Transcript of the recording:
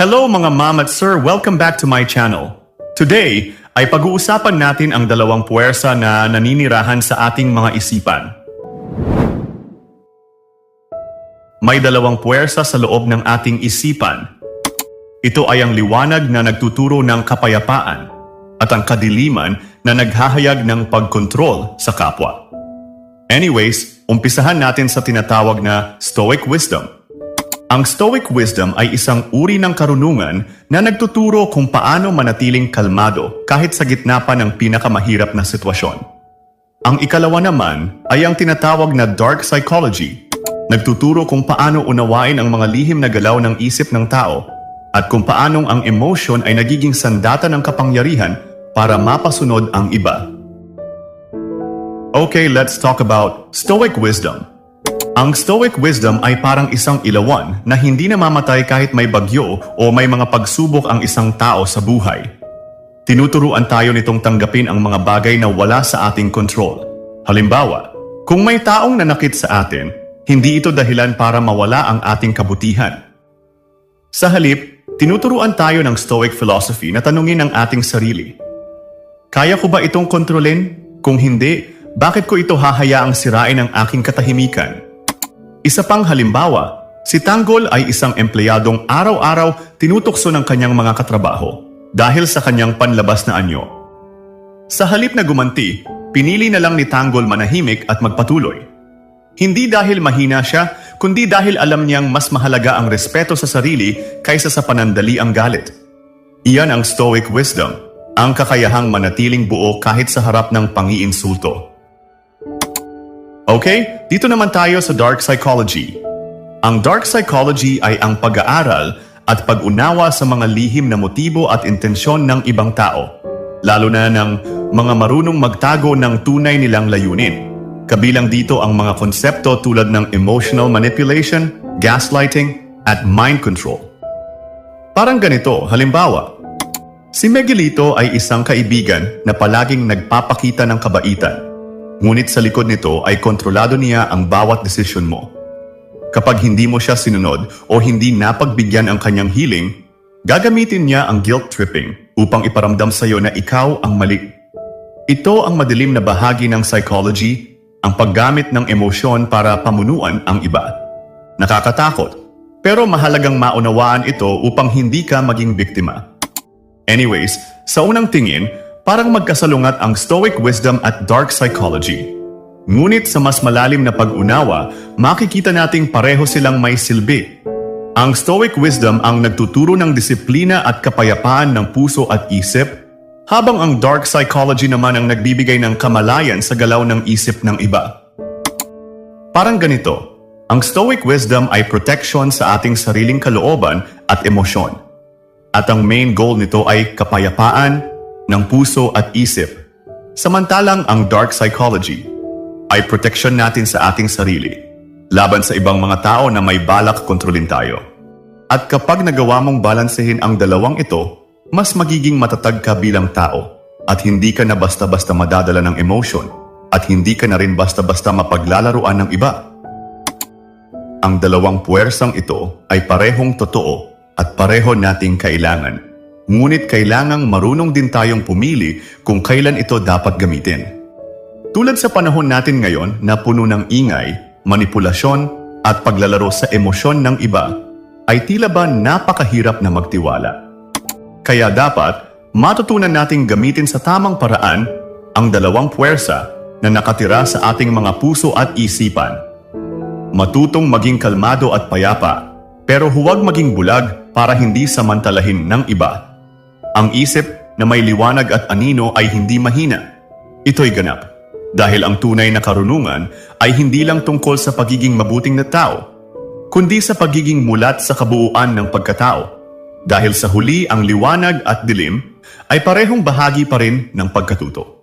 Hello mga ma'am at sir, welcome back to my channel. Today ay pag-uusapan natin ang dalawang puwersa na naninirahan sa ating mga isipan. May dalawang puwersa sa loob ng ating isipan. Ito ay ang liwanag na nagtuturo ng kapayapaan at ang kadiliman na naghahayag ng pagkontrol sa kapwa. Anyways, umpisahan natin sa tinatawag na Stoic Wisdom. Ang Stoic Wisdom ay isang uri ng karunungan na nagtuturo kung paano manatiling kalmado kahit sa gitna pa ng pinakamahirap na sitwasyon. Ang ikalawa naman ay ang tinatawag na Dark Psychology. Nagtuturo kung paano unawain ang mga lihim na galaw ng isip ng tao at kung paanong ang emotion ay nagiging sandata ng kapangyarihan para mapasunod ang iba. Okay, let's talk about Stoic Wisdom. Ang Stoic Wisdom ay parang isang ilawan na hindi namamatay kahit may bagyo o may mga pagsubok ang isang tao sa buhay. Tinuturuan tayo nitong tanggapin ang mga bagay na wala sa ating kontrol. Halimbawa, kung may taong nanakit sa atin, hindi ito dahilan para mawala ang ating kabutihan. Sa halip, tinuturuan tayo ng Stoic philosophy na tanungin ang ating sarili. Kaya ko ba itong kontrolin? Kung hindi, bakit ko ito hahayaang sirain ang aking katahimikan? Isa pang halimbawa, si Tanggol ay isang empleyadong araw-araw tinutokso ng kanyang mga katrabaho dahil sa kanyang panlabas na anyo. Sa halip na gumanti, pinili na lang ni Tanggol manahimik at magpatuloy. Hindi dahil mahina siya, kundi dahil alam niyang mas mahalaga ang respeto sa sarili kaysa sa panandali ang galit. Iyan ang Stoic Wisdom, ang kakayahang manatiling buo kahit sa harap ng pangiinsulto. Okay, dito naman tayo sa Dark Psychology. Ang Dark Psychology ay ang pag-aaral at pag-unawa sa mga lihim na motibo at intensyon ng ibang tao, lalo na ng mga marunong magtago ng tunay nilang layunin. Kabilang dito ang mga konsepto tulad ng emotional manipulation, gaslighting, at mind control. Parang ganito, halimbawa, si Miguelito ay isang kaibigan na palaging nagpapakita ng kabaitan. Ngunit sa likod nito ay kontrolado niya ang bawat desisyon mo. Kapag hindi mo siya sinunod o hindi napagbigyan ang kanyang hiling, gagamitin niya ang guilt tripping upang iparamdam sa iyo na ikaw ang mali. Ito ang madilim na bahagi ng psychology, ang paggamit ng emosyon para pamunuan ang iba. Nakakatakot, pero mahalagang maunawaan ito upang hindi ka maging biktima. Anyways, sa unang tingin, parang magkasalungat ang Stoic Wisdom at Dark Psychology. Ngunit sa mas malalim na pag-unawa, makikita nating pareho silang may silbi. Ang Stoic Wisdom ang nagtuturo ng disiplina at kapayapaan ng puso at isip, habang ang Dark Psychology naman ang nagbibigay ng kamalayan sa galaw ng isip ng iba. Parang ganito, ang Stoic Wisdom ay protection sa ating sariling kalooban at emosyon. At ang main goal nito ay kapayapaan ng puso at isip. Samantalang ang Dark Psychology ay proteksyon natin sa ating sarili laban sa ibang mga tao na may balak kontrolin tayo. At kapag nagawa mong balansehin ang dalawang ito, mas magiging matatag ka bilang tao at hindi ka na basta-basta madadala ng emotion at hindi ka na rin basta-basta mapaglalaruan ng iba. Ang dalawang puwersang ito ay parehong totoo at pareho nating kailangan. Ngunit kailangang marunong din tayong pumili kung kailan ito dapat gamitin. Tulad sa panahon natin ngayon na puno ng ingay, manipulasyon at paglalaro sa emosyon ng iba, ay tila ba napakahirap na magtiwala. Kaya dapat matutunan nating gamitin sa tamang paraan ang dalawang puwersa na nakatira sa ating mga puso at isipan. Matutong maging kalmado at payapa, pero huwag maging bulag para hindi samantalahin ng iba. Ang isip na may liwanag at anino ay hindi mahina. Ito'y ganap. Dahil ang tunay na karunungan ay hindi lang tungkol sa pagiging mabuting na tao, kundi sa pagiging mulat sa kabuuan ng pagkatao. Dahil sa huli ang liwanag at dilim ay parehong bahagi pa rin ng pagkatuto.